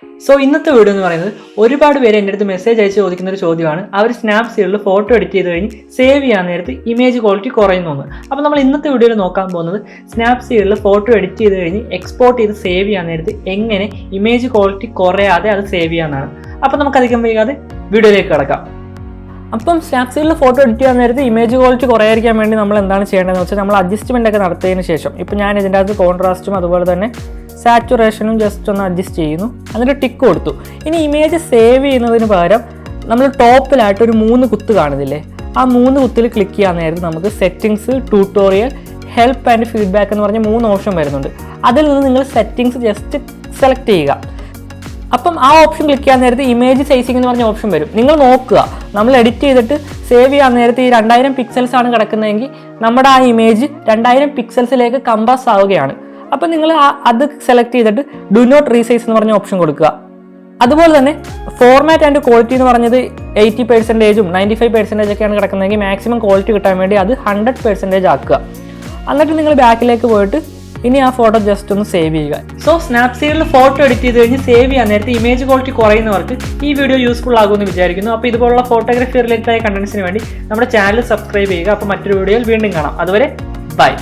So ഇന്നത്തെ video എന്ന് പറയുന്നത് ഒരുപാട് പേര് എൻ്റെ അടുത്ത് മെസ്സേജ് അയച്ച് ചോദിക്കുന്ന ഒരു ചോദ്യമാണ്. അവർ സ്നാപ്സീഡിൽ ഫോട്ടോ എഡിറ്റ് ചെയ്ത് കഴിഞ്ഞ് സേവ് ചെയ്യാൻ നേരത്ത് ഇമേജ് ക്വാളിറ്റി കുറയുന്നു. അപ്പോൾ നമ്മൾ ഇന്നത്തെ വീഡിയോയിൽ നോക്കാൻ പോകുന്നത് സ്നാപ്സീഡിൽ ഫോട്ടോ എഡിറ്റ് ചെയ്ത് കഴിഞ്ഞ് എക്സ്പോർട്ട് ചെയ്ത് സേവ് ചെയ്യാൻ നേരത്ത് എങ്ങനെ ഇമേജ് ക്വാളിറ്റി കുറയാതെ അത് സേവ് ചെയ്യാനാണ്. അപ്പോൾ നമുക്ക് അധികം വൈകാതെ വീഡിയോയിലേക്ക് കിടക്കാം. അപ്പം സ്നാപ്സീഡിൽ ഫോട്ടോ എഡിറ്റ് ചെയ്യാൻ നേരത്ത് ഇമേജ് ക്വാളിറ്റി കുറയാതിരിക്കാൻ വേണ്ടി നമ്മൾ എന്താണ് ചെയ്യേണ്ടതെന്ന് വെച്ചാൽ നമ്മൾ അഡ്ജസ്റ്റ്മെൻ്റ് ഒക്കെ നടത്തിയതിന് ശേഷം ഇപ്പോൾ ഞാൻ ഇതിൻ്റെ അകത്ത് കോൺട്രാസ്റ്റും അതുപോലെ തന്നെ സാച്ചുറേഷനും ജസ്റ്റ് ഒന്ന് അഡ്ജസ്റ്റ് ചെയ്യുന്നു, എന്നിട്ട് ടിക്ക് കൊടുത്തു. ഇനി ഇമേജ് സേവ് ചെയ്യുന്നതിന് പകരം നമ്മൾ ടോപ്പിലായിട്ട് ഒരു 3 കുത്ത് കാണുന്നില്ലേ, ആ 3 കുത്തിൽ ക്ലിക്ക് ചെയ്യാൻ നേരത്ത് നമുക്ക് settings, tutorial, help and feedback എന്ന് പറഞ്ഞ 3 ഓപ്ഷൻ വരുന്നുണ്ട്. അതിൽ നിന്ന് നിങ്ങൾ സെറ്റിങ്സ് ജസ്റ്റ് സെലക്ട് ചെയ്യുക. അപ്പം ആ ഓപ്ഷൻ ക്ലിക്ക് ചെയ്യാൻ നേരത്ത് ഇമേജ് സൈസിങ് എന്ന് പറഞ്ഞ ഓപ്ഷൻ വരും. നിങ്ങൾ നോക്കുക, നമ്മൾ എഡിറ്റ് ചെയ്തിട്ട് സേവ് ചെയ്യാൻ നേരത്ത് ഈ 2000 പിക്സൽസ് ആണ് കിടക്കുന്നതെങ്കിൽ നമ്മുടെ ആ ഇമേജ് 2000 പിക്സൽസിലേക്ക് കമ്പാസ് ആവുകയാണ്. അപ്പം നിങ്ങൾ അത് സെലക്ട് ചെയ്തിട്ട് ഡു നോട്ട് റീസൈസ് എന്ന് പറഞ്ഞ ഓപ്ഷൻ കൊടുക്കുക. അതുപോലെ തന്നെ ഫോർമാറ്റ് ആൻഡ് ക്വാളിറ്റി എന്ന് പറഞ്ഞത് 80%ഉം 95% ഒക്കെയാണ് കിടക്കുന്നതെങ്കിൽ മാക്സിമം ക്വാളിറ്റി കിട്ടാൻ വേണ്ടി അത് 100% ആക്കുക. എന്നിട്ട് നിങ്ങൾ ബാക്കിലേക്ക് പോയിട്ട് ഇനി ആ ഫോട്ടോ ജസ്റ്റ് ഒന്ന് സേവ് ചെയ്യുക. സോ സ്നാപ്സീഡിൽ ഫോട്ടോ എഡിറ്റ് ചെയ്ത് കഴിഞ്ഞ് സേവ് ചെയ്യാൻ നേരത്തെ ഇമേജ് ക്വാളിറ്റി കുറയുന്നവർക്ക് ഈ വീഡിയോ യൂസ്ഫുൾ ആകുമെന്ന് വിചാരിക്കുന്നു. അപ്പോൾ ഇതുപോലുള്ള ഫോട്ടോഗ്രാഫി റിലേറ്റഡ് ആയ കണ്ടന്റ്സിന് വേണ്ടി നമ്മുടെ ചാനൽ സബ്സ്ക്രൈബ് ചെയ്യുക. അപ്പോൾ മറ്റൊരു വീഡിയോയിൽ വീണ്ടും കാണാം. അതുവരെ ബൈ.